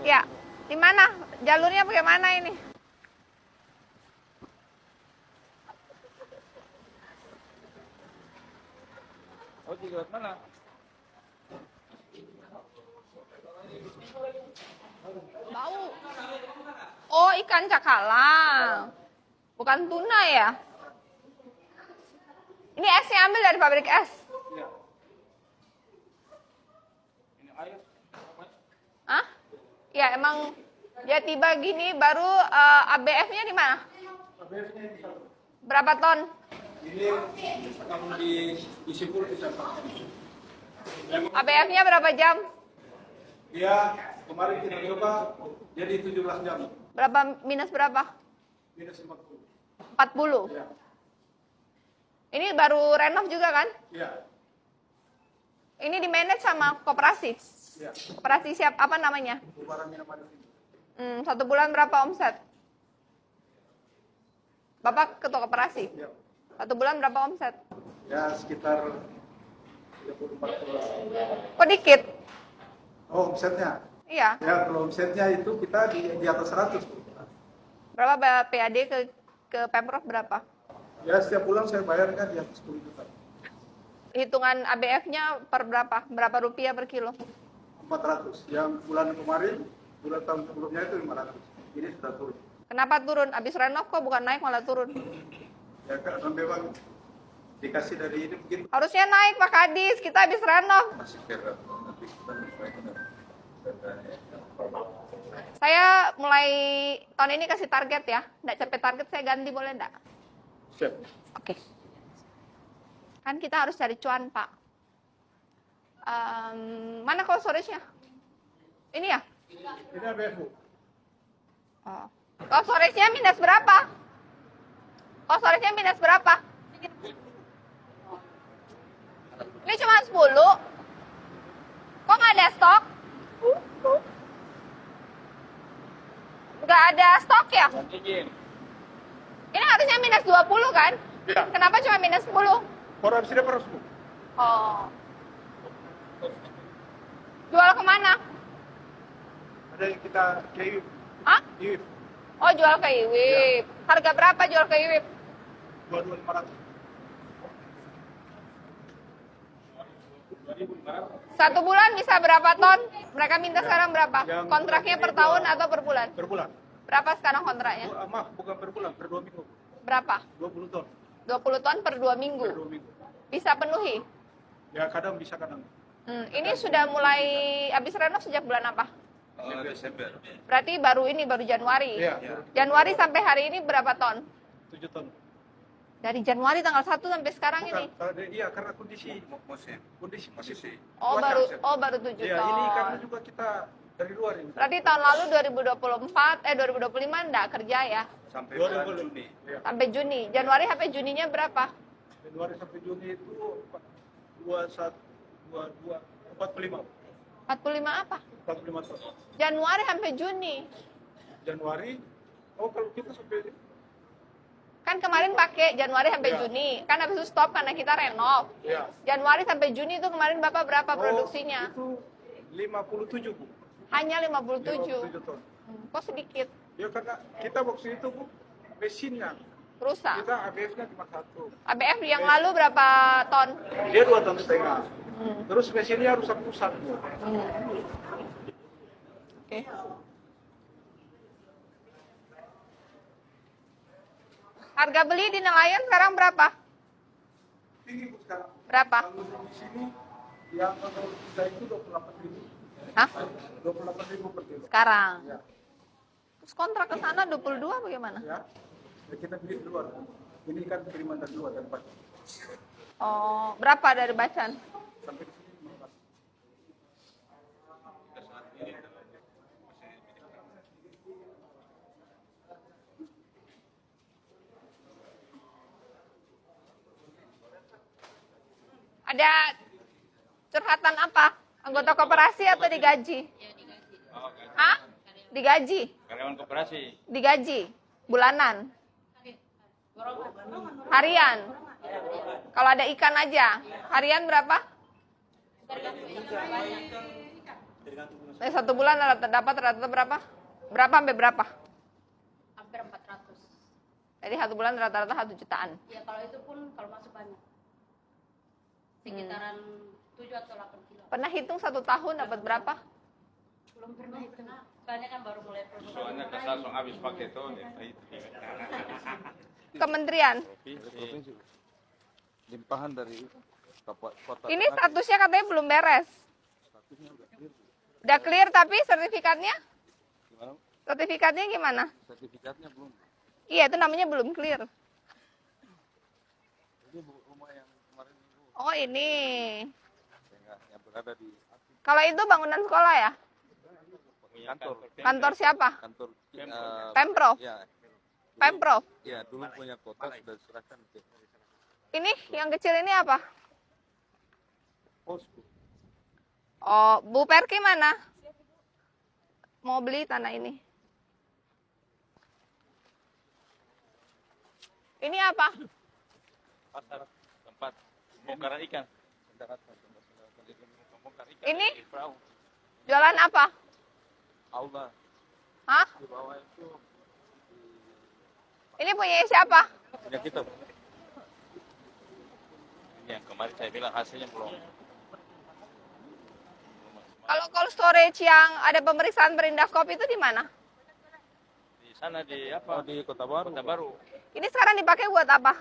Ya, di mana? Jalurnya bagaimana ini? Oh, di lewat mana? Bau. Oh, ikan cakalang. Bukan tuna ya? Ini esnya ambil dari pabrik es. Iya. Ini air. Hah? Ya, emang dia tiba gini baru ABF-nya di mana? ABF-nya di sana. Berapa ton? Ini kalau diisi full bisa. ABF-nya berapa jam? Dia kemarin kita coba jadi 17 jam. Berapa minus berapa? Minus 40. 40. Ya. Ini baru renov juga kan? Iya. Ini di manage sama koperasi. Iya. Koperasi siap apa namanya? Barang minum ada sini. 1 bulan berapa omset? Bapak ketua koperasi. Iya. 1 bulan berapa omset? Ya sekitar 34. Kok dikit? Oh, omsetnya. Iya. Ya, kalau omsetnya itu kita di atas 100. Berapa PAD ke Pemprov berapa? Ya, setiap bulan saya bayar kan di atas 10 juta. Hitungan ABF-nya per berapa? Berapa rupiah per kilo? 400. Yang bulan kemarin, bulan tahun sebelumnya itu 500. Ini sudah turun. Kenapa turun? Habis renov kok bukan naik malah turun? Ya, karena memang dikasih dari ini mungkin Harusnya naik Pak Kadis, kita habis renov. masih kira nanti kita menyesuaikan. Saya mulai tahun ini kasih target ya. Nggak capek target saya ganti boleh nggak? Siap. Oke. Kan kita harus cari cuan Pak. Mana kalau storage-nya? Ini ya? Ini ABF. Oh. Kalau storage-nya minus berapa? Kalau storage-nya minus berapa? Ini cuma 10. Kok nggak ada stok? Nggak ada stok ya? Ini harusnya minus 20 kan? Iya. Kenapa cuma minus 10? Orang sini perus, Bu. Oh. Jual kemana? Ada yang kita kayu. Hah? Iwip. Oh, jual ke Iwip. Harga berapa jual ke Iwip? 2.500. 1 bulan bisa berapa ton? Mereka minta sekarang berapa? Yang Kontraknya per bulan ini tahun atau per bulan? Per bulan. Berapa sekarang kontraknya? Maaf, bukan per bulan, per 2 minggu. Berapa? 20 ton 20 ton per 2 per minggu. 2 minggu. Bisa penuhi? Ya kadang bisa kadang. Ini sudah mulai habis renov sejak bulan apa? Desember. Berarti baru Januari. Iya. Januari sampai hari ini berapa ton? 7 ton. Dari Januari tanggal 1 sampai sekarang ini. Iya, karena kondisi musim. Oh, Cuaca, baru 7 Iya, ton. ini karena juga kita dari luar ini. Berarti tahun lalu 2025 enggak kerja ya? Sampai bulan Juni. Iya. Sampai Juni. Januari sampai Juninya berapa? Januari sampai Juni itu 21 22 45. 45 apa? 45 ton. Januari sampai Juni. Januari. Oh, kalau kita sampai Kan kemarin pakai Januari sampai Iya. Juni. Kan habis itu stop karena kita renov. ya. Januari sampai Juni itu kemarin Bapak berapa produksinya? Itu 57, Bu. Hanya 57. 57 ton. Kok sedikit? Ya karena kita waktu itu, Bu, mesinnya. Rusak. Kita ABF-nya cuma 1. ABF yang lalu berapa ton? Dia 2,5 ton. Terus mesinnya rusak-rusak, Bu. Oke. Harga beli di nelayan sekarang berapa? Tinggi, Bu, sekarang. Berapa? Kalau di sini yang menurut kita itu 28.000. Hah? 28.000 per kilo. Sekarang. Ya. Terus kontrak ke sana 22 bagaimana? Ya. Ya, kita beli di luar. Ini kan kiriman dari luar dan Pak. Oh, berapa dari Bacan? Sampai di sini 15. Ada curhatan apa? Anggota koperasi atau digaji? Hah? Digaji? Karyawan koperasi. Digaji? Bulanan? Harian? Kalau ada ikan aja, harian berapa? 1 bulan dapat rata-rata berapa? Berapa sampai berapa? Hampir 400. Jadi 1 bulan rata-rata 1 jutaan. Ya kalau itu pun kalau masuk banyak. Sekitaran 7 atau 8 kilo. Pernah hitung 1 tahun dapat berapa? Belum pernah itu. Soalnya kan baru mulai produksi. Soalnya kita langsung habis pakai itu. Kementerian. Provinsi. Limpahan dari kota. Ini statusnya katanya belum beres. Statusnya udah clear. Udah clear tapi sertifikatnya? Gimana? Sertifikatnya gimana? Sertifikatnya belum. Iya, itu namanya belum clear. Ini rumah yang kemarin itu Oh, ini. yang berada di Kalau itu bangunan sekolah ya? kantor. Kantor siapa? Kantor Pemprov. ya. Pemprov. Ya, dulu punya kota sudah diserahkan ke Ini yang kecil ini apa? posko. Oh, Bu Perki mana? Mau beli tanah ini. Ini apa? Pasar tempat bongkaran ikan. Bongkar ikan Ini? di perahu. Jualan apa? Aula Hah? di bawah itu Ini punya siapa? punya kita. Ini yang kemarin saya bilang hasilnya belum. Kalau cold storage yang ada pemeriksaan Perindaskop itu di mana? Di sana di Oh, apa? di Kota Baru. Kota Baru. Ini sekarang dipakai buat apa?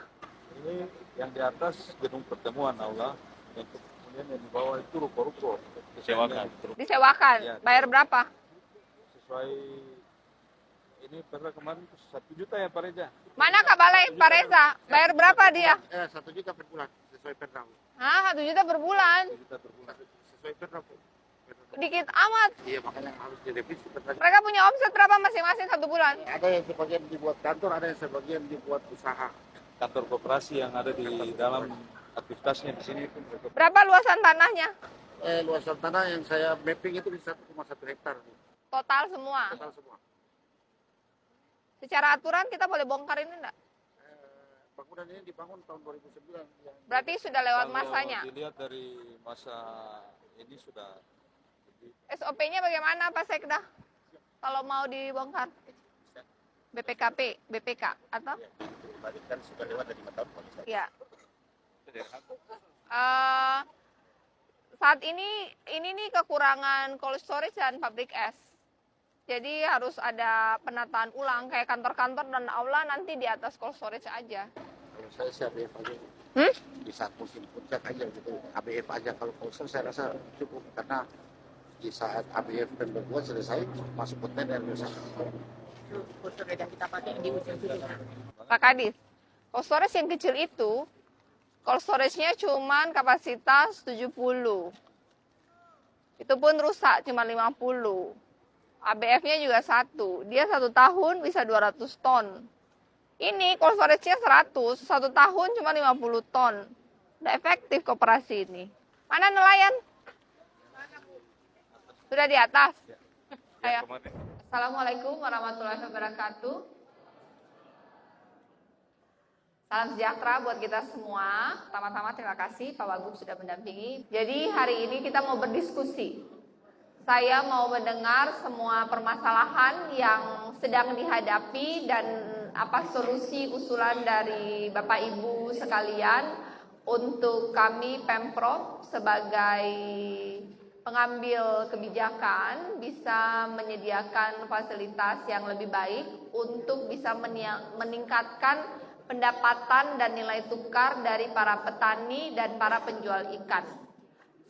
Ini yang di atas gedung pertemuan aula, yang kemudian yang di bawah itu ruko-ruko. Disewakan. Disewakan. Iya. Bayar berapa? Sesuai ini pernah kemarin 1 juta ya Pak Reza. Mana Kak Balai, Pak Reza? Bayar berapa dia? 1 juta per bulan sesuai perda. Hah, 1 juta per bulan? 1 juta per bulan. Sesuai perda. Dikit amat. Iya makanya harus direvisi perda. Mereka punya omset berapa masing-masing 1 bulan? Ada yang sebagian dibuat kantor, ada yang sebagian dibuat usaha. Kantor koperasi yang ada di dalam aktivitasnya di sini itu Berapa luasan tanahnya? Luasan tanah yang saya mapping itu di 1,1 hektar. Total semua. Total semua. Secara aturan kita boleh bongkar ini enggak? Bangunan ini dibangun tahun 2009. Yang Berarti sudah lewat kalau masanya. dilihat dari masa ini sudah SOP-nya bagaimana Pak Sekda? Kalau mau dibongkar? BPKP, BPK atau? kan sudah lewat dari 5 tahun. Ya. Saat ini nih kekurangan cold storage dan pabrik es. Jadi harus ada penataan ulang kayak kantor-kantor dan aula nanti di atas cold storage aja. Kalau saya sih ABF aja. Di saat musim puncak aja gitu. ABF aja kalau kosong saya rasa cukup karena di saat ABF dan berbuat selesai masuk kontainer misalnya. Kursus yang kita pakai di ujung sini. Pak Kadis, cold storage yang kecil itu cold storage-nya cuman kapasitas 70. Itu pun rusak cuma 50. ABF-nya juga 1. Dia 1 tahun bisa 200 ton. Ini cold storage-nya 100, 1 tahun cuma 50 ton. Udah efektif koperasi ini. Mana nelayan? Sudah di atas? Ayo. Assalamualaikum warahmatullahi wabarakatuh. Salam sejahtera buat kita semua. Pertama-tama terima kasih Pak Wagub sudah mendampingi. Jadi hari ini kita mau berdiskusi. Saya mau mendengar semua permasalahan yang sedang dihadapi dan apa solusi usulan dari Bapak Ibu sekalian untuk kami Pemprov sebagai pengambil kebijakan bisa menyediakan fasilitas yang lebih baik untuk bisa meningkatkan pendapatan dan nilai tukar dari para petani dan para penjual ikan.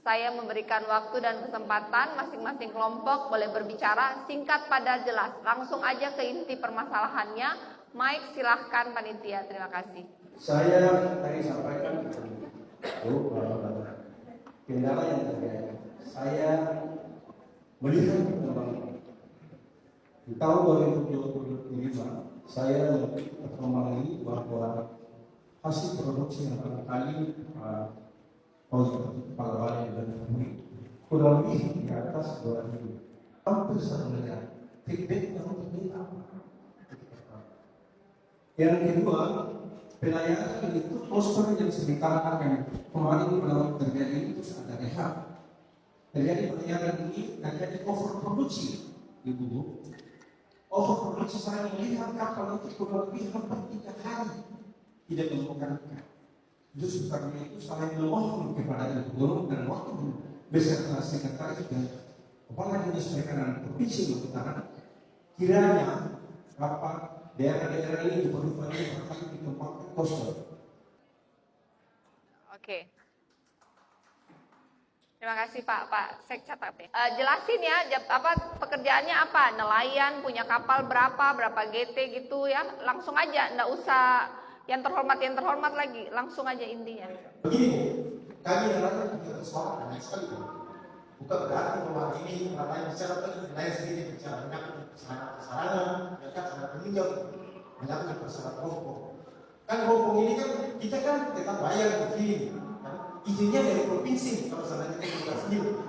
Saya memberikan waktu dan kesempatan masing-masing kelompok boleh berbicara singkat padat jelas. Langsung aja ke inti permasalahannya. Mike silahkan panitia, terima kasih. Saya tadi sampaikan kendala yang terjadi. Saya melihat memang di tahun 2025 saya memahami bahwa hasil produksi yang barangkali Kepala Balai dan Publik kurang lebih di atas 2.000. Hampir 1 miliar. Feedback yang ini apa? Yang kedua, pelayanan itu poster yang sementara akan kemarin kalau terjadi itu ada rehat. terjadi perjalanan ini terjadi overproduksi di bumi. Overproduksi saya melihat kapal itu kurang lebih hampir 3 hari tidak menemukan ikan. Justru karena itu saya memohon kepada Ibu Guru dan waktu beserta sekretaris dan Kepala Dinas Perikanan Provinsi Maluku Utara, kiranya daerah-daerah ini diperlukan di tempat kosong. Oke. Terima kasih Pak Sek catat ya. Jelasin ya, pekerjaannya apa? Nelayan, punya kapal berapa GT gitu ya. Langsung aja, nggak usah yang terhormat lagi, langsung aja intinya. Begini, kami nelayan punya persoalan banyak sekali. Bukan berarti bahwa ini nelayan bicara nelayan sendiri bicara banyak persoalan, mereka sangat meninjau banyak persoalan rompong. Kan rompong ini kan kita kan tetap bayar begini. Izinnya dari provinsi kalau seandainya kita sendiri,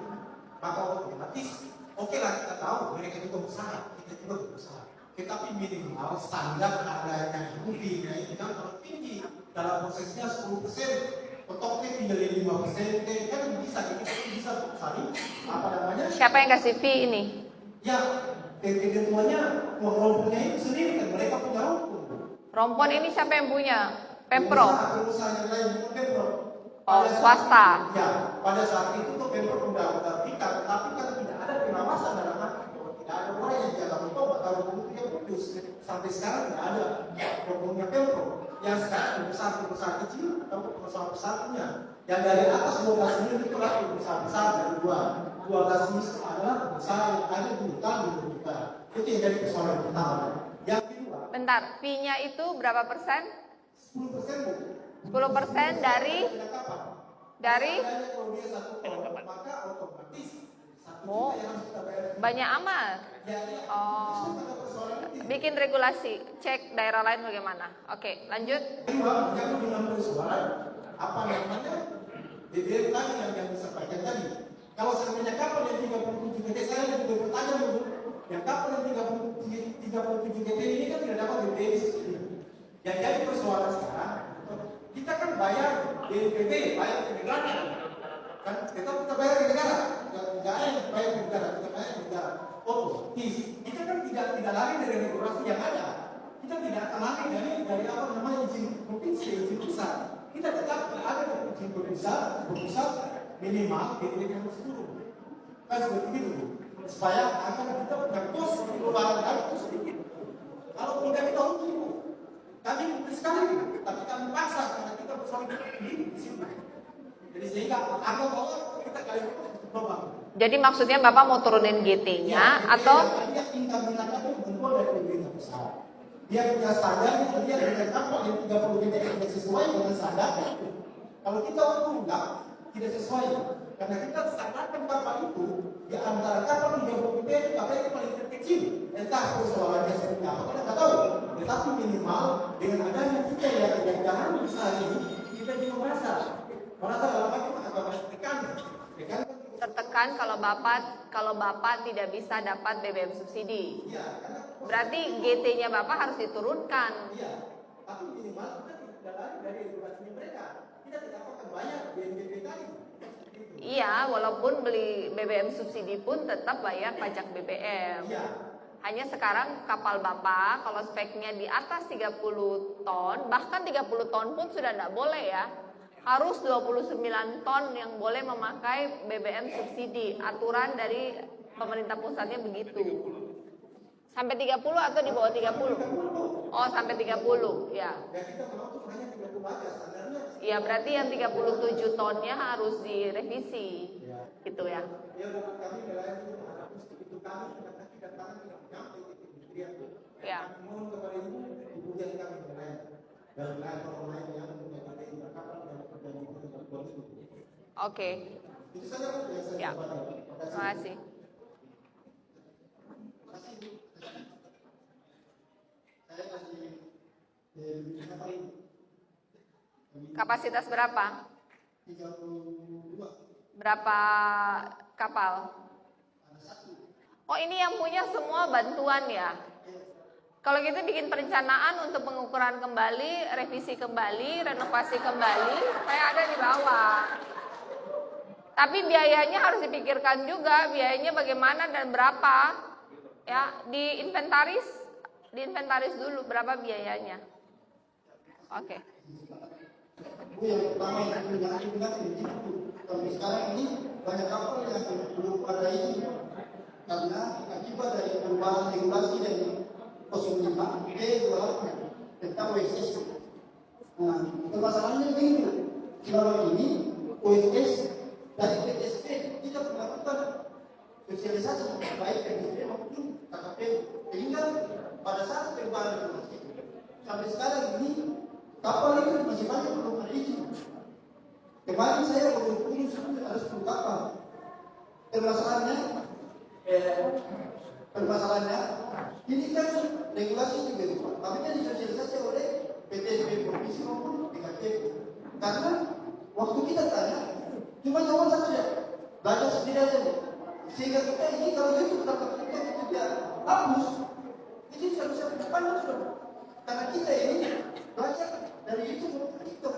maka otomatis oke lah kita tahu mereka juga berusaha, kita juga berusaha. Tetapi minimal standar harga yang rupiah itu kan terlalu tinggi dalam prosesnya 10%, potoknya tinggal 5%, kan bisa saling apa namanya? Siapa yang kasih fee ini? Ya, ketentuannya uang rompongnya itu sendiri kan mereka punya rompong. Rompon ini siapa yang punya? Pemprov. Pengusaha yang lain itu Pemprov. Oh, swasta. Ya, pada saat itu tuh Pemprov udah tingkat, tapi kan tidak ada pengawasan dalam arti tidak ada orang yang jaga rompong atau rompongnya putus. Sampai sekarang tidak ada rompongnya Pemprov. Yang sekarang pengusaha kecil atau pengusaha besar punya. Yang dari atas 12 miliar itu lah pengusaha besar dari 12 ini adalah pengusaha yang ada di hutan di juta. Itu yang jadi persoalan pertama. Yang kedua. Bentar, fee-nya itu berapa persen? 10%, Bu. 10% dari oh, banyak amat. Oh, bikin regulasi, cek daerah lain bagaimana. Oke, lanjut. Apa namanya? BBM tadi yang disampaikan tadi. Kalau sebenarnya kapal yang 37 GT saya juga bertanya dulu. Yang kapal yang 37 GT ini kan tidak dapat BBM subsidi. Yang jadi persoalan sekarang, kita kan bayar BNPB, bayar ke negara. Kan kita bayar ke negara. Enggak ada yang bayar ke negara, kita bayar ke negara. Otomatis kita kan tidak lari dari regulasi yang ada. Kita tidak akan lari dari apa namanya izin provinsi, izin pusat. Kita tetap ada izin pusat minimal BNPB harus turun. Kan seperti itu. Supaya agar kita punya kos pengeluaran kami itu sedikit. Kalau tidak kita rugi. Kami mungkin sekali, tapi kami paksa karena kita bersama di sini. Jadi sehingga aku bahwa kita kali ini berubah. Jadi maksudnya Bapak mau turunin GT-nya Ya, atau? Dia income itu bentuk dari pemerintah pusat. Dia punya standar, dia dengan kapal yang 30 GT tidak sesuai dengan standar. Kalau kita enggak, tidak sesuai. Karena kita standarkan kapal itu di antara kapal 30 GT itu kapal yang paling kecil. Entah persoalannya seperti apa, kita nggak tahu. Tetapi minimal dengan adanya kita yang jangan besar ini, kita juga merasa dalam apa kita akan tertekan kalau Bapak tidak bisa dapat BBM subsidi. Berarti GT-nya Bapak harus diturunkan. Iya, tapi minimal kita tidak lari dari regulasinya mereka. Kita tidak akan bayar BNPB tadi. Iya, walaupun beli BBM subsidi pun tetap bayar pajak BBM. Iya. Hanya sekarang kapal Bapak kalau speknya di atas 30 ton, bahkan 30 ton pun sudah tidak boleh ya. Harus 29 ton yang boleh memakai BBM subsidi. Aturan dari pemerintah pusatnya begitu. Sampai 30 atau di bawah 30? Oh, sampai 30, ya. Ya, berarti yang 37 tonnya harus direvisi. Gitu ya. Ya. Oke. Ya. Terima kasih. Kapasitas berapa? 32. Berapa kapal? Oh, ini yang punya semua bantuan ya? Kalau gitu bikin perencanaan untuk pengukuran kembali, revisi kembali, renovasi kembali, saya ada di bawah. Tapi biayanya harus dipikirkan juga, biayanya bagaimana dan berapa. Ya, diinventaris dulu berapa biayanya. Oke. Bu, yang pertama yang diingat itu, tapi sekarang ini banyak kapal yang belum ada ini karena akibat dari perubahan regulasi dari 05 ke 28 tentang OSS. Nah, permasalahannya begini, selama ini OSS dari PTSP tidak melakukan sosialisasi baik PTSP maupun KKP, sehingga pada saat perubahan regulasi sampai sekarang ini kapal itu masih banyak belum ada izin. Kemarin saya berkumpul ada 10 kapal. Permasalahannya ini kan regulasi juga itu, tapi kan disosialisasi oleh PTSP provinsi maupun PKP. Karena waktu kita tanya, cuma jawaban satu saja, belajar sendiri aja. Sehingga kita ini kalau itu kita tidak hapus, itu bisa panjang sudah. Karena kita ini belajar dari itu maupun TikTok.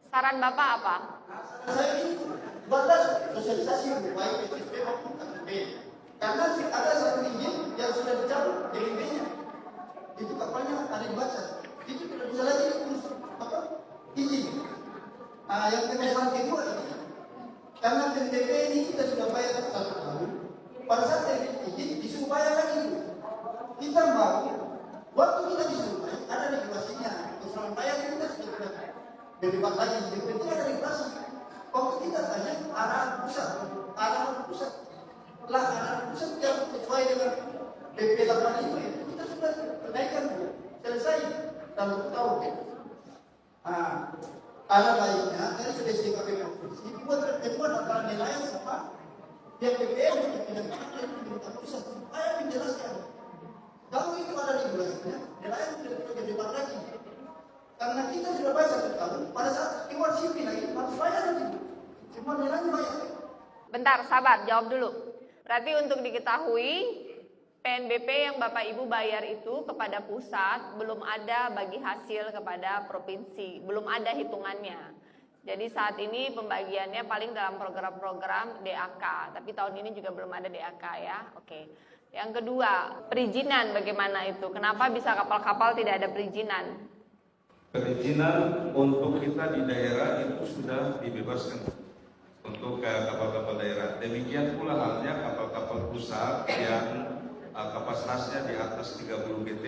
Saran Bapak apa? Saya ini batas sosialisasi lebih baik PTSP maupun KKP. Karena ada satu izin yang sudah dicabut DLB-nya. Itu kapalnya ada dibaca. Itu tidak bisa lagi urus izin. Yang permasalahan kedua ini, karena PNBP ini kita sudah bayar 1 tahun. Pada saat izin disuruh bayar lagi. Kita mau waktu kita disuruh bayar ada regulasinya. Selama bayar kita sudah bebas lagi. Yang penting ada regulasi. Waktu kita tanya arahan pusat lah, arahan pusat yang sesuai dengan PP 85 itu kita sudah kenaikan selesai dalam 1 tahun. Ada baiknya dari SDKP provinsi dibuat pertemuan antara nelayan sama pihak BPM dan pemerintah pusat supaya menjelaskan kalau itu ada regulasinya, nelayan tidak perlu berdebat lagi. Karena kita sudah bayar 1 tahun, pada saat keluar sipil lagi harus bayar lagi. Semua nelayan bayar. Bentar, sabar, jawab dulu. Berarti untuk diketahui, PNBP yang Bapak Ibu bayar itu kepada pusat belum ada bagi hasil kepada provinsi, belum ada hitungannya. Jadi saat ini pembagiannya paling dalam program-program DAK, tapi tahun ini juga belum ada DAK ya. Oke. Yang kedua, perizinan bagaimana itu? Kenapa bisa kapal-kapal tidak ada perizinan? Perizinan untuk kita di daerah itu sudah dibebaskan untuk kapal-kapal daerah. Demikian pula halnya kapal-kapal pusat yang kapasitasnya di atas 30 GT,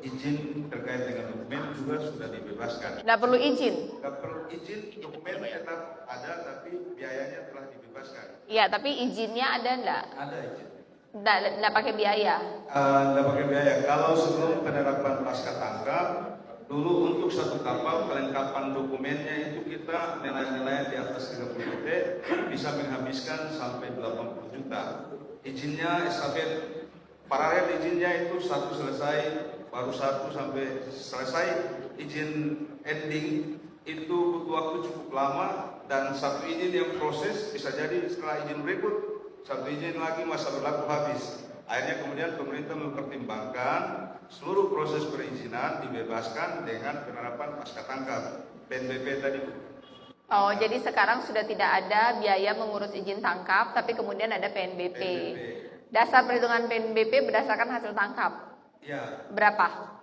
izin terkait dengan dokumen juga sudah dibebaskan. Tidak perlu izin? Tidak perlu izin, dokumen tetap ada, tapi biayanya telah dibebaskan. Iya, tapi izinnya ada enggak? Ada izin. Enggak pakai biaya? Tidak pakai biaya. Kalau sebelum penerapan pasca tangkap, dulu untuk satu kapal kelengkapan dokumennya itu kita nelayan-nelayan di atas 30 GT bisa menghabiskan sampai 80 juta. Izinnya estafet paralel, izinnya itu satu selesai, baru satu sampai selesai. Izin ending itu butuh waktu cukup lama, dan satu izin yang proses bisa jadi setelah izin berikut satu izin lagi masa berlaku habis. Akhirnya kemudian pemerintah mempertimbangkan seluruh proses perizinan dibebaskan dengan penerapan pasca tangkap PNBP tadi. Oh, jadi sekarang sudah tidak ada biaya mengurus izin tangkap, tapi kemudian ada PNBP. Dasar perhitungan PNBP berdasarkan hasil tangkap. Ya. Berapa?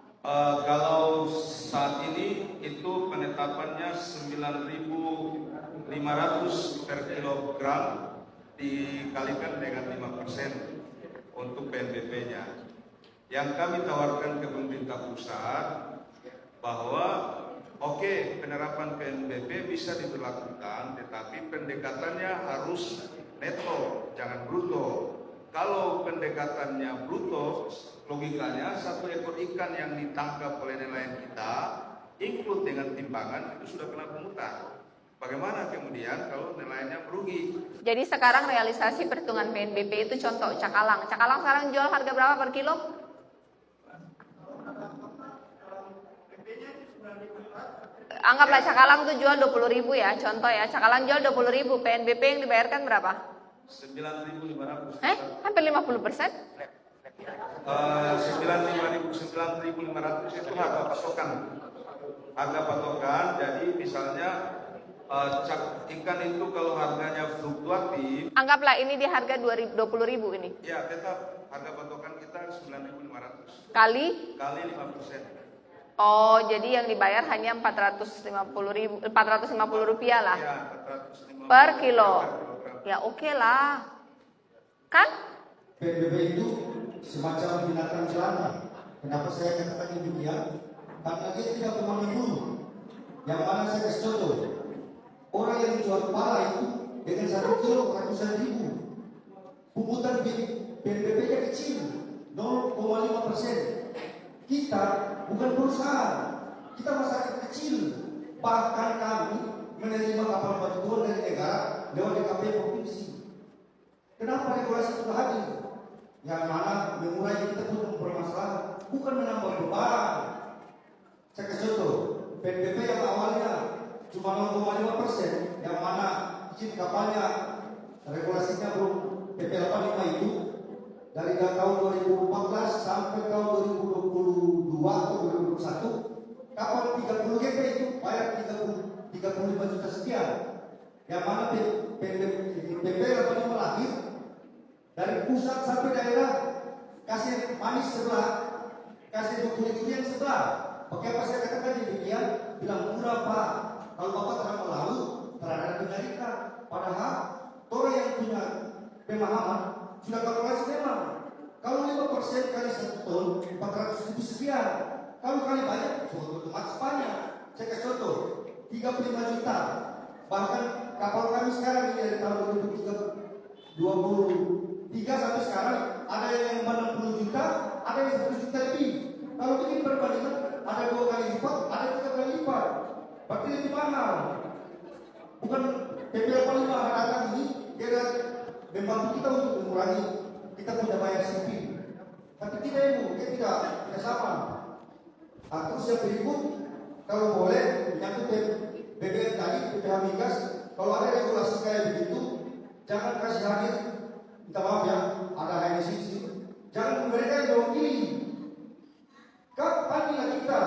Kalau saat ini itu penetapannya 9.500 per kilogram dikalikan dengan 5% untuk PNBP-nya. Yang kami tawarkan ke pemerintah pusat bahwa oke, penerapan PNBP bisa diberlakukan, tetapi pendekatannya harus neto, jangan bruto. Kalau pendekatannya bruto, logikanya satu ekor ikan yang ditangkap oleh nelayan kita, include dengan timbangan, itu sudah kena pungutan. Bagaimana kemudian kalau nelayannya merugi? Jadi sekarang realisasi perhitungan PNBP itu contoh cakalang. Cakalang sekarang jual harga berapa per kilo? Anggaplah cakalang tuh jual 20.000 ya, contoh ya. Cakalang jual 20.000, PNBP yang dibayarkan berapa? 9.500. Hampir 50%? 9.500 itu harga patokan. Harga patokan, jadi misalnya Ikan itu kalau harganya fluktuatif, Anggaplah ini di harga 20.000 ini. ya tetap harga patokan kita 9.500 Kali? kali 5%. Oh, jadi yang dibayar hanya 450 rupiah lah Ya, 450 per kilo. per kilogram. Ya oke lah. Kan? PBB itu semacam binatang jelata. Kenapa saya katakan demikian? Karena dia tidak memandang dulu. Yang mana saya kasih contoh, orang yang jual kepala itu dengan 1 kilo ratusan ribu. Pungutan PBB-nya kecil, 0,5%. Kita bukan perusahaan, kita masyarakat kecil. Bahkan kami menerima kapal bantuan dari negara lewat DKP provinsi. Kenapa regulasi itu hadir? Yang mana mengurangi kita pun bermasalah, bukan menambah beban. Saya kasih contoh, PBB yang awalnya cuma 0,5%, yang mana izin kapalnya regulasinya belum PP 85 itu dari tahun 2014 sampai tahun 2022 atau 2021, kapal 30 GP itu bayar 35 juta sekian. Yang mana PP 85 lahir dari pusat sampai daerah, kasih manis sebelah, kasih kulit yang sebelah. Oke, apa saya katakan demikian? Bilang murah Pak. Kalau Bapak terang lalu, terhadap dinamika. Padahal orang yang punya pemahaman sudah kalkulasi memang. Kalau 5% kali 1 ton, 400 ribu sekian. Kalau kali banyak, suatu otomatis banyak. Saya kasih contoh, 35 juta. Bahkan kapal kami sekarang ini dari tahun 2023 sampai sekarang ada yang 60 juta, ada yang 100 juta lebih. Kalau bikin perbandingan, ada 2 kali lipat, ada 3 kali lipat. Berarti lebih mahal. Bukan PP 85 datang ini, dia membantu kita untuk mengurangi kita punya bayar sipil. Tapi tidak ibu, dia tidak sama. Terus yang berikut, kalau boleh menyangkut BBM tadi, BPH Migas, kalau ada regulasi kayak begitu, jangan kasih hadir. Minta maaf ya, ada HNC di sini. Jangan mereka yang mewakili. Kapan kita,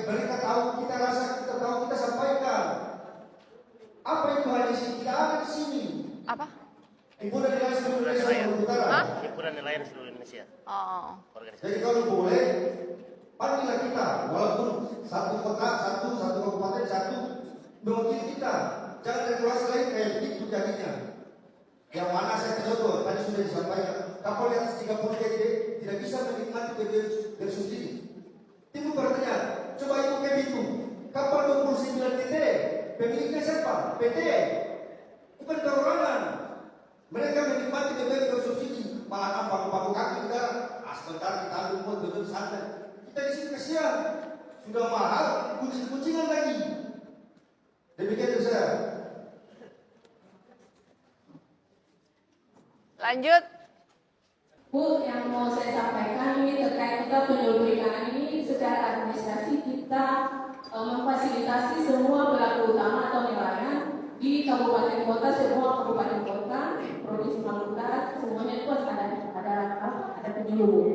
mereka tahu, kita rasa, kita tahu, kita sampaikan. Apa itu HNC? Tidak ada di sini. Apa? Himpunan Nelayan Seluruh Indonesia Maluku Utara. Hah? Himpunan Nelayan Seluruh Indonesia. Oh. Organisasi. Jadi kalau boleh, panggillah kita, walaupun satu kota, satu kabupaten, satu mewakili kita. Jangan regulasi lain kayak begitu jadinya. Yang mana saya contoh, tadi sudah disampaikan, kapal yang 30 GT tidak bisa menikmati BBM dari subsidi. Timbul pertanyaan, coba itu kayak gitu, kapal 29 GT, pemiliknya siapa? PT, bukan perorangan. Mereka menikmati BBM dari subsidi, malah paku-paku kaki negara. Sebentar kita ambil buat BBM santai. Kita di sini kasihan, sudah mahal, kucing-kucingan lagi. Demikian itu saya. Lanjut. Bu, yang mau saya sampaikan ini terkait kita penyuluh perikanan ini secara administrasi kita memfasilitasi semua pelaku utama atau nelayan di kabupaten kota, semua kabupaten kota, provinsi Maluku Utara, semuanya itu ada penyuluh.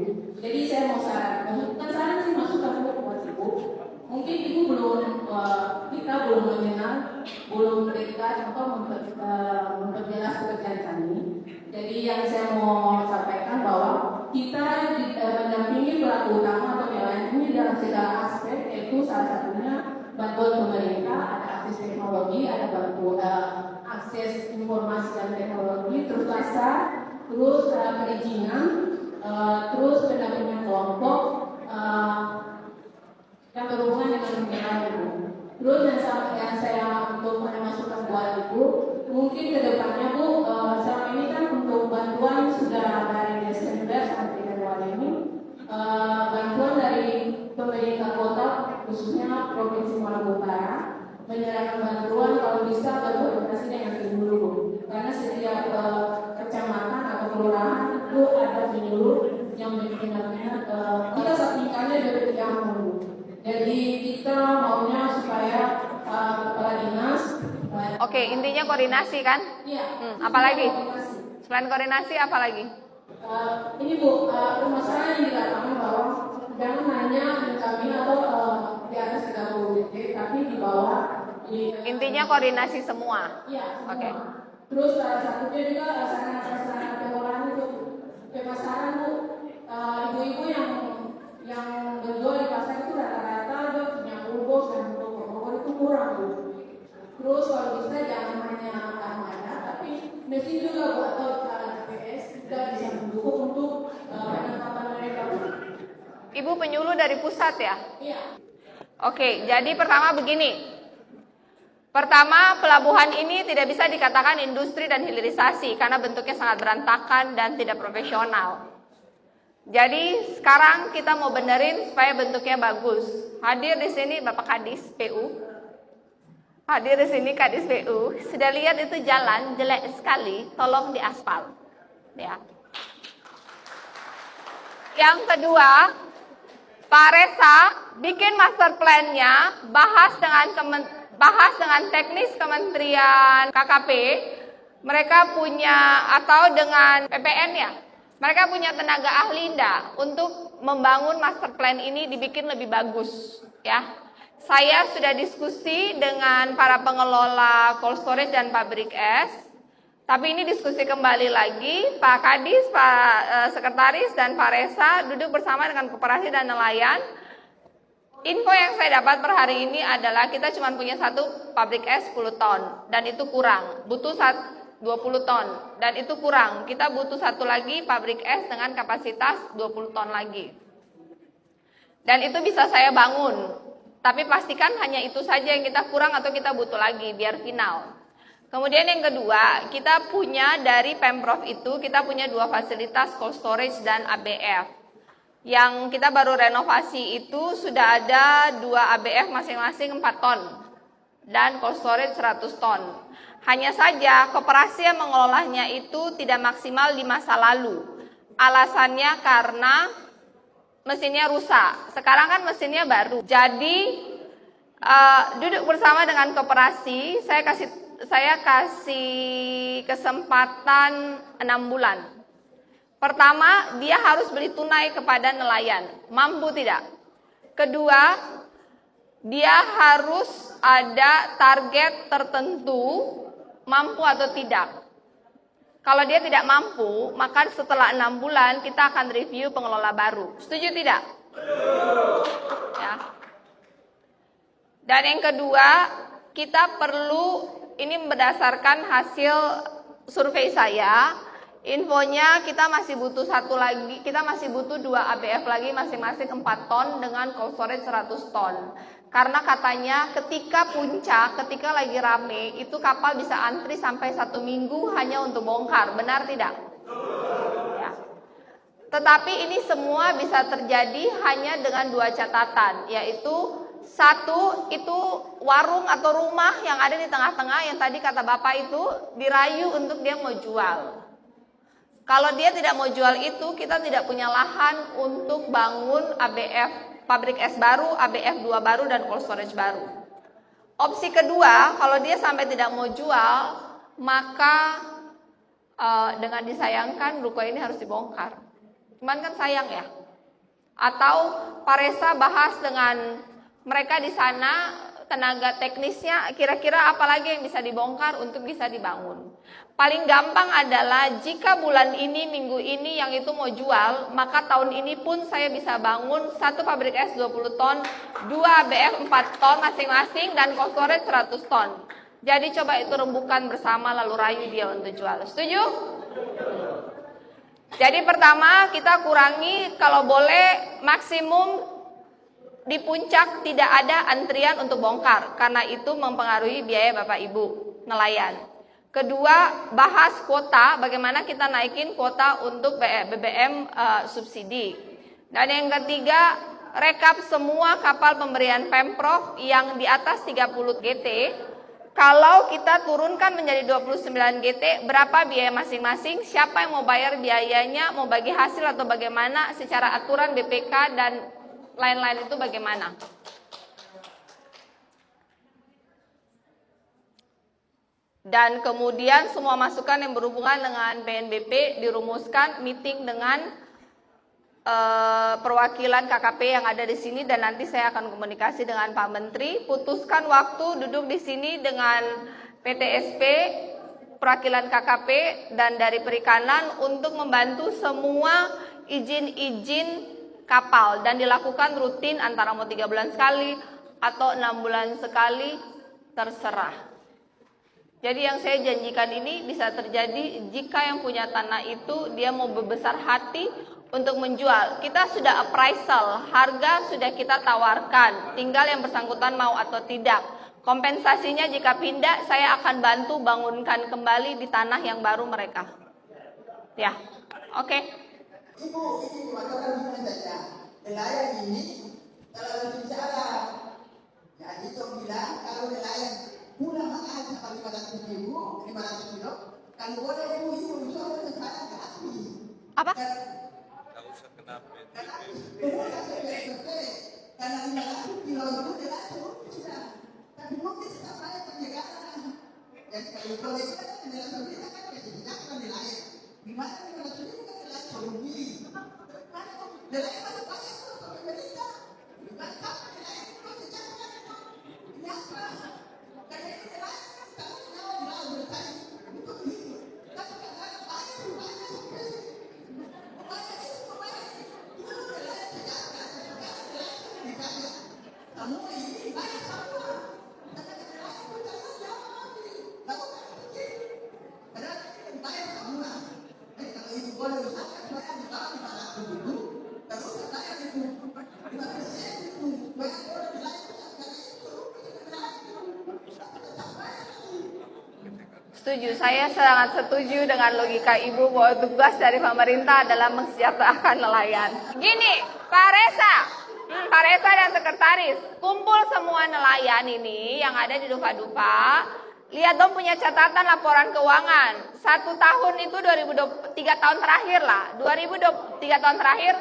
Jadi saya mau saran, bukan saran sih, masukan buat ibu. Mungkin ibu kita belum mengenal, belum dekat atau memperjelas pekerjaan kami. Jadi yang saya mau sampaikan bahwa kita mendampingi pelaku utama atau nelayan ini dalam segala aspek, yaitu salah satunya bantuan pemerintah, ada akses teknologi, ada akses informasi dan teknologi, terus pasar, terus perizinan, terus pendampingan kelompok yang berhubungan dengan nelayan. Terus yang saya untuk memasukkan buat ibu, mungkin kedepannya Bu, selama ini kan untuk bantuan sudah dari Desember sampai Januari ini, bantuan dari pemerintah kota, khususnya Provinsi Maluku Utara, menyerahkan bantuan kalau bisa berkoordinasi dengan penyuluh Bu. Karena setiap kecamatan atau kelurahan itu ada penyuluh yang benar-benar kita sampingkannya dari yang Bu. Jadi kita maunya supaya kepala dinas. Oke, intinya koordinasi kan? Iya. Apalagi? Koordinasi. Selain koordinasi apa lagi? Ini Bu, permasalahan yang dikatakan bahwa jangan hanya kami atau di atas 30 GT, tapi di bawah Intinya koordinasi semua. Iya, Oke. Terus salah satunya juga sarana-sarana pengolahan untuk pemasaran Bu. Ibu-ibu yang berjual di pasar itu rata-rata dia punya kulbos dan toko itu kurang Bu. Terus kalau bisa jangan hanya armada, tapi mesin juga Bu, atau TPS juga bisa mendukung untuk penangkapan mereka Bu. Ibu penyuluh dari pusat ya? Iya. Oke, jadi pertama begini. Pertama, pelabuhan ini tidak bisa dikatakan industri dan hilirisasi karena bentuknya sangat berantakan dan tidak profesional. Jadi sekarang kita mau benerin supaya bentuknya bagus. Hadir di sini Bapak Kadis PU. Hadir di sini Kadis PU. Sudah lihat itu jalan jelek sekali, tolong diaspal. Ya. Yang kedua, Pak Resa bikin master plan-nya, bahas dengan teknis Kementerian KKP, mereka punya, atau dengan PPN ya, mereka punya tenaga ahli enggak untuk membangun master plan ini dibikin lebih bagus ya. Saya sudah diskusi dengan para pengelola cold storage dan pabrik es, tapi ini diskusi kembali lagi, Pak Kadis, Pak Sekretaris dan Pak Resa duduk bersama dengan koperasi dan nelayan. Info yang saya dapat per hari ini adalah kita cuma punya satu pabrik es 10 ton dan itu kurang, butuh 20 ton dan itu kurang. Kita butuh satu lagi pabrik es dengan kapasitas 20 ton lagi. Dan itu bisa saya bangun. Tapi pastikan hanya itu saja yang kita kurang atau kita butuh lagi biar final. Kemudian yang kedua, kita punya dari Pemprov itu kita punya 2 fasilitas cold storage dan ABF. Yang kita baru renovasi itu sudah ada 2 ABF masing-masing 4 ton dan cold storage 100 ton. Hanya saja koperasi yang mengelolanya itu tidak maksimal di masa lalu. Alasannya karena mesinnya rusak. Sekarang kan mesinnya baru. Jadi duduk bersama dengan koperasi, saya kasih kesempatan 6 bulan. Pertama, dia harus beli tunai kepada nelayan. Mampu tidak? Kedua, dia harus ada target tertentu, mampu atau tidak. Kalau dia tidak mampu, maka setelah 6 bulan kita akan review pengelola baru. Setuju tidak? Ya. Dan yang kedua, kita perlu, ini berdasarkan hasil survei saya, infonya kita masih butuh 2 ABF lagi masing-masing 4 ton dengan cold storage 100 ton. Karena katanya ketika puncak, ketika lagi rame, itu kapal bisa antri sampai 1 minggu hanya untuk bongkar. Benar tidak? Ya. Tetapi ini semua bisa terjadi hanya dengan 2 catatan, yaitu satu, itu warung atau rumah yang ada di tengah-tengah yang tadi kata Bapak itu dirayu untuk dia mau jual. Kalau dia tidak mau jual itu, kita tidak punya lahan untuk bangun ABF, pabrik es baru, ABF 2 baru, dan cold storage baru. Opsi kedua, kalau dia sampai tidak mau jual, maka dengan disayangkan ruko ini harus dibongkar. Cuman kan sayang ya. Atau Pak Resa bahas dengan mereka di sana, tenaga teknisnya, kira-kira apa lagi yang bisa dibongkar untuk bisa dibangun. Paling gampang adalah jika bulan ini, minggu ini yang itu mau jual, maka tahun ini pun saya bisa bangun 1 pabrik es 20 ton, 2 ABF 4 ton masing-masing, dan cold storage 100 ton. Jadi coba itu rembukan bersama lalu rayu dia untuk jual. Setuju? Jadi pertama kita kurangi kalau boleh maksimum di puncak tidak ada antrian untuk bongkar, karena itu mempengaruhi biaya Bapak Ibu nelayan. Kedua, bahas kuota, bagaimana kita naikin kuota untuk BBM subsidi. Dan yang ketiga, rekap semua kapal pemberian Pemprov yang di atas 30 GT. Kalau kita turunkan menjadi 29 GT, berapa biaya masing-masing, siapa yang mau bayar biayanya, mau bagi hasil atau bagaimana, secara aturan BPK dan lain-lain itu bagaimana. Dan kemudian semua masukan yang berhubungan dengan BNBP dirumuskan, meeting dengan perwakilan KKP yang ada di sini, dan nanti saya akan komunikasi dengan Pak Menteri, putuskan waktu duduk di sini dengan PTSP, perwakilan KKP dan dari perikanan untuk membantu semua izin-izin kapal, dan dilakukan rutin antara mau 3 bulan sekali atau 6 bulan sekali, terserah. Jadi yang saya janjikan ini bisa terjadi jika yang punya tanah itu dia mau berbesar hati untuk menjual. Kita sudah appraisal, harga sudah kita tawarkan, tinggal yang bersangkutan mau atau tidak. Kompensasinya jika pindah, saya akan bantu bangunkan kembali di tanah yang baru mereka. Ya, oke. Ibu, ini dimakan gimana saja. Nelayan ini kalau berbicara, ya itu bilang kalau nelayan pulang mahal sampai 500 ribu, 500 kilo, kalau boleh ibu usul saya gratis. Apa? Nggak usah kenapa. Karena 500 kilo itu tidak cukup sudah. Tapi mungkin tetap saya penjagaan. Jadi kalau itu kan nelayan sendiri kan kesejahteraan nelayan. Gimana nelayan sendiri kan nelayan rugi. Nelayan mana banyak untuk pemerintah. Gimana kapan nelayan itu kesejahteraan? Ini apa? Karena itu nelayan kan tanggung jawab nelayan bertani untuk hidup. Tapi kadang banyak sampai banyak itu banyak. Itu nelayan sejahtera. Sekarang nelayan dikaya. Semua ini banyak sama. Setuju, saya sangat setuju dengan logika Ibu bahwa tugas dari pemerintah adalah mensejahterakan nelayan. Gini, Pak Resa dan Sekretaris, kumpul semua nelayan ini yang ada di Dupa-Dupa. Lihat dong punya catatan laporan keuangan. 1 tahun itu 3 tahun terakhir lah. 2023 tahun terakhir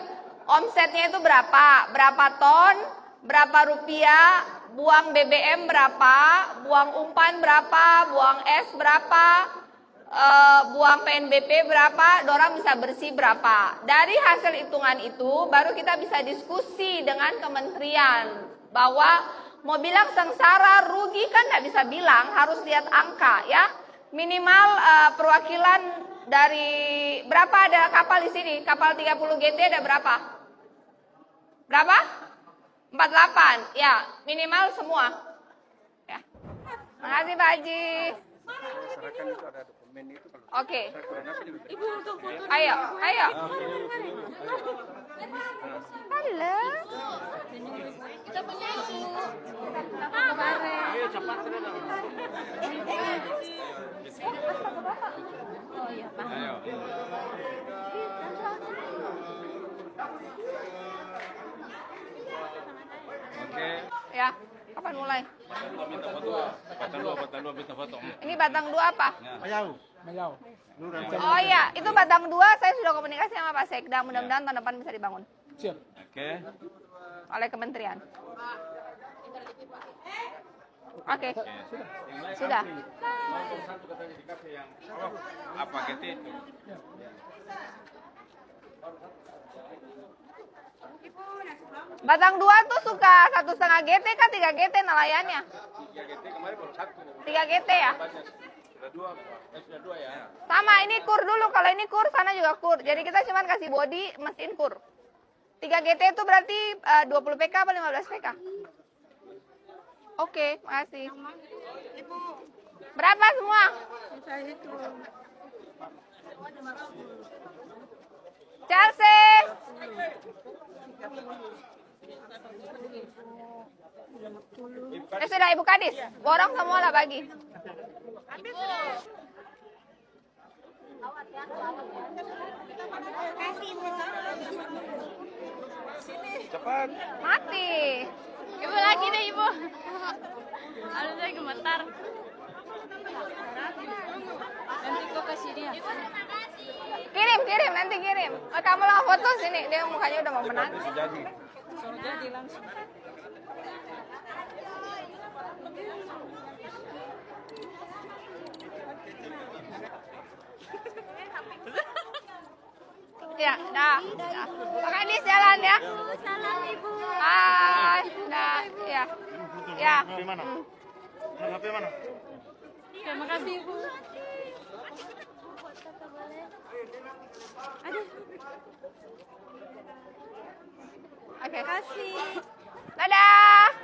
omsetnya itu berapa? Berapa ton? Berapa rupiah? Buang BBM berapa? Buang umpan berapa? Buang es berapa? Buang PNBP berapa? Dorang bisa bersih berapa? Dari hasil hitungan itu baru kita bisa diskusi dengan kementerian bahwa mau bilang sengsara, rugi kan nggak bisa bilang, harus lihat angka ya. Minimal perwakilan dari berapa ada kapal di sini? Kapal 30 GT ada berapa? Berapa? 48. Ya, minimal semua. Ya. Makasih Pak Haji. Oke. Ayo. Halo. Kita punya itu. Ayo cepat. Oh iya, Pak. Ayo. Oke. Ya, kapan mulai? Minta foto. Batang dua minta foto. Ini batang 2 apa? Mayau. Oh iya, itu batang 2 saya sudah komunikasi sama Pak Sekda, mudah-mudahan tahun depan bisa dibangun Oke. oleh kementerian. Oke. Sudah. Satu katanya di kafe yang apa gitu itu. Batang 2 tuh suka 1,5 GT kan 3 GT nelayannya? 3 GT kemarin baru 1. 3 GT ya? Sudah dua ya. Sama, ini kur dulu. Kalau ini kur, sana juga kur. Jadi kita cuma kasih body, mesin kur. 3 GT itu berarti 20 PK apa 15 PK? Oke, makasih. Berapa semua? Chelsea. Sudah Ibu Kadis, borong semua lah bagi. Cepat. Mati. Ibu lagi deh, Ibu. Aduh, saya gemetar. Nanti kok kasih dia. Kirim, nanti kirim. Kamu lah foto sini, dia mukanya udah mau menang. Jadi. Suruh jadi langsung. Ya, dah. Kak Anies jalan ya. Salam Ibu. Hai, dah. Ya. Ya. HP mana? HP mana? Terima kasih Ibu. Aduh. Oke. Terima kasih. Dadah.